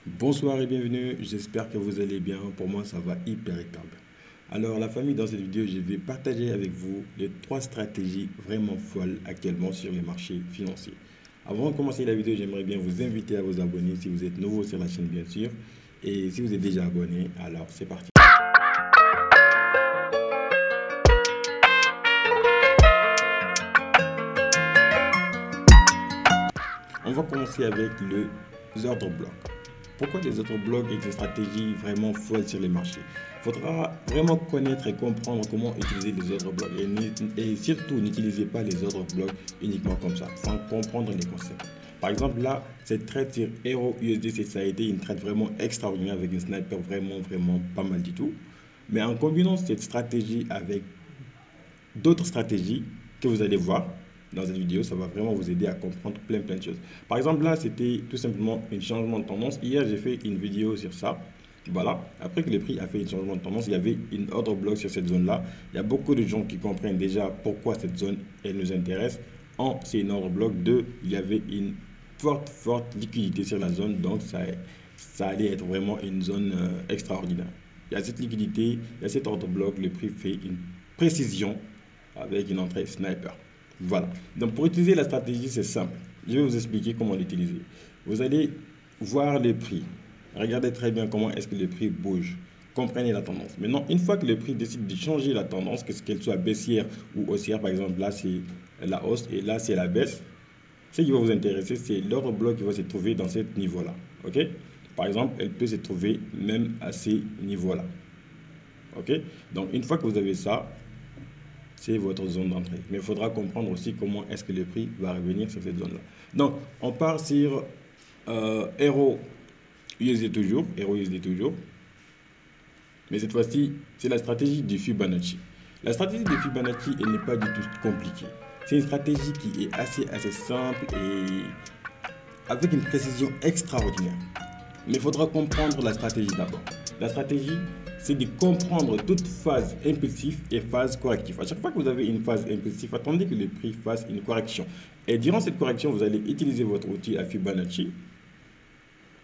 Bonsoir et bienvenue, j'espère que vous allez bien. Pour moi, ça va hyper bien. Alors, la famille, dans cette vidéo, je vais partager avec vous les trois stratégies vraiment folles actuellement sur les marchés financiers. Avant de commencer la vidéo, j'aimerais bien vous inviter à vous abonner si vous êtes nouveau sur la chaîne, bien sûr. Et si vous êtes déjà abonné, alors c'est parti. On va commencer avec les ordres blocs. Pourquoi les autres blocs et des stratégies vraiment folles sur les marchés? Il faudra vraiment connaître et comprendre comment utiliser les autres blocs et surtout n'utilisez pas les autres blocs uniquement comme ça, sans comprendre les concepts. Par exemple, là, cette trade sur Euro USD, ça a été une trade vraiment extraordinaire avec un sniper vraiment pas mal du tout. Mais en combinant cette stratégie avec d'autres stratégies que vous allez voir dans cette vidéo, ça va vraiment vous aider à comprendre plein de choses. Par exemple, là, c'était tout simplement un changement de tendance. Hier, j'ai fait une vidéo sur ça. Voilà, après que le prix a fait un changement de tendance, il y avait une autre bloc sur cette zone-là. Il y a beaucoup de gens qui comprennent déjà pourquoi cette zone, elle nous intéresse. Un, c'est une ordre bloc. Deux, il y avait une forte liquidité sur la zone. Donc, ça allait être vraiment une zone extraordinaire. Il y a cette liquidité, il y a cet ordre bloc. Le prix fait une précision avec une entrée sniper. Voilà. Donc pour utiliser la stratégie, c'est simple. Je vais vous expliquer comment l'utiliser. Vous allez voir le prix. Regardez très bien comment est-ce que le prix bouge. Comprenez la tendance. Maintenant, une fois que le prix décide de changer la tendance, qu'elle soit baissière ou haussière, par exemple, là c'est la hausse et là c'est la baisse, ce qui va vous intéresser, c'est l'ordre bloc qui va se trouver dans ce niveau-là. Ok? Par exemple, elle peut se trouver même à ces niveaux-là. Ok? Donc une fois que vous avez ça, c'est votre zone d'entrée. Mais il faudra comprendre aussi comment est-ce que le prix va revenir sur cette zone-là. Donc, on part sur Euro USD toujours, Euro USD toujours. Mais cette fois-ci, c'est la stratégie du Fibonacci. La stratégie du Fibonacci, elle n'est pas du tout compliquée. C'est une stratégie qui est assez simple et avec une précision extraordinaire. Mais il faudra comprendre la stratégie d'abord. La stratégie, c'est de comprendre toute phase impulsive et phase corrective. À chaque fois que vous avez une phase impulsive, attendez que le prix fasse une correction. Et durant cette correction, vous allez utiliser votre outil à Fibonacci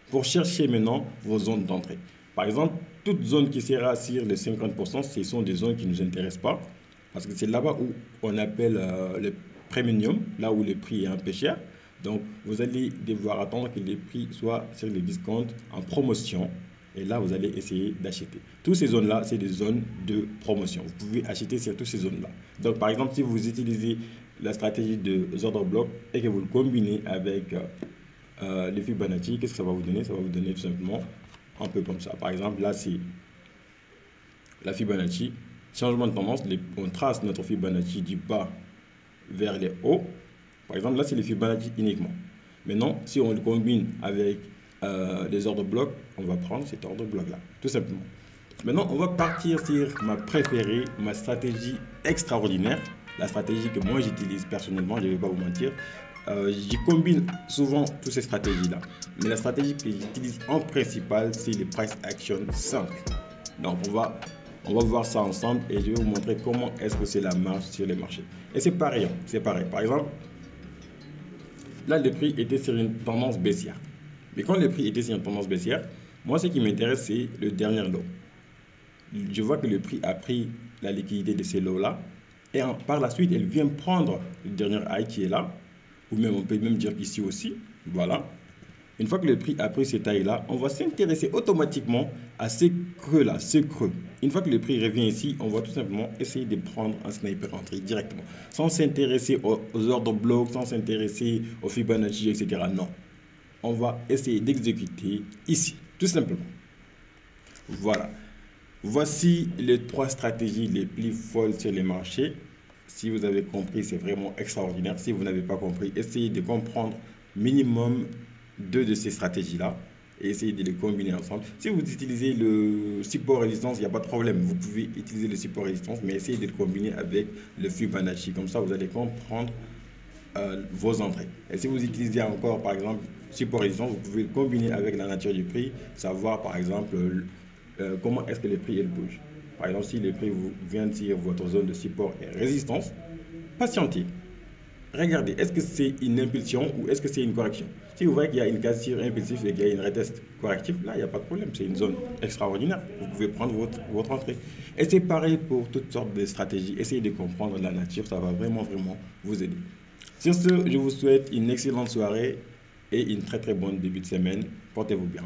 pour chercher maintenant vos zones d'entrée. Par exemple, toute zone qui sera sur les 50%, ce sont des zones qui ne nous intéressent pas. Parce que c'est là-bas où on appelle le premium, là où le prix est un peu cher. Donc, vous allez devoir attendre que les prix soient sur les discounts en promotion. Et là, vous allez essayer d'acheter. Toutes ces zones-là, c'est des zones de promotion. Vous pouvez acheter sur toutes ces zones-là. Donc, par exemple, si vous utilisez la stratégie de order block et que vous le combinez avec le Fibonacci, qu'est-ce que ça va vous donner? Ça va vous donner tout simplement un peu comme ça. Par exemple, là, c'est la Fibonacci. Changement de tendance, on trace notre Fibonacci du bas vers les hauts. Par exemple, là, c'est le Fibonacci uniquement. Maintenant, si on le combine avec les ordres blocs, on va prendre cet ordre bloc-là, tout simplement. Maintenant, on va partir sur ma préférée, ma stratégie extraordinaire, la stratégie que moi j'utilise personnellement, je ne vais pas vous mentir. J'y combine souvent toutes ces stratégies-là. Mais la stratégie que j'utilise en principal, c'est le price action simple. Donc, on va voir ça ensemble et je vais vous montrer comment est-ce que c'est la marche sur les marchés. Et c'est pareil, c'est pareil. Par exemple, là, le prix était sur une tendance baissière. Mais quand le prix était sur une tendance baissière, moi, ce qui m'intéresse, c'est le dernier lot. Je vois que le prix a pris la liquidité de ces lots-là. Et par la suite, elle vient prendre le dernier high qui est là. Ou même, on peut même dire ici aussi. Voilà. Une fois que le prix a pris ces tailles-là, on va s'intéresser automatiquement à ces creux-là, ce creux. Une fois que le prix revient ici, on va tout simplement essayer de prendre un sniper entrée directement. Sans s'intéresser aux ordres blocs, sans s'intéresser aux Fibonacci, etc. Non. On va essayer d'exécuter ici, tout simplement. Voilà. Voici les trois stratégies les plus folles sur les marchés. Si vous avez compris, c'est vraiment extraordinaire. Si vous n'avez pas compris, essayez de comprendre minimum deux de ces stratégies-là et essayez de les combiner ensemble. Si vous utilisez le support résistance, il n'y a pas de problème. Vous pouvez utiliser le support résistance, mais essayez de le combiner avec le Fibonacci. Comme ça, vous allez comprendre vos entrées. Et si vous utilisez encore, par exemple, support résistance, vous pouvez le combiner avec la nature du prix, savoir, par exemple, comment est-ce que le prix il bouge. Par exemple, si le prix vient sur votre zone de support et résistance, patientez. Regardez, est-ce que c'est une impulsion ou est-ce que c'est une correction? Si vous voyez qu'il y a une cassure impulsive et qu'il y a une retest corrective, là, il n'y a pas de problème. C'est une zone extraordinaire. Vous pouvez prendre votre entrée. Et c'est pareil pour toutes sortes de stratégies. Essayez de comprendre la nature, ça va vraiment, vraiment vous aider. Sur ce, je vous souhaite une excellente soirée et une très très bonne début de semaine. Portez-vous bien.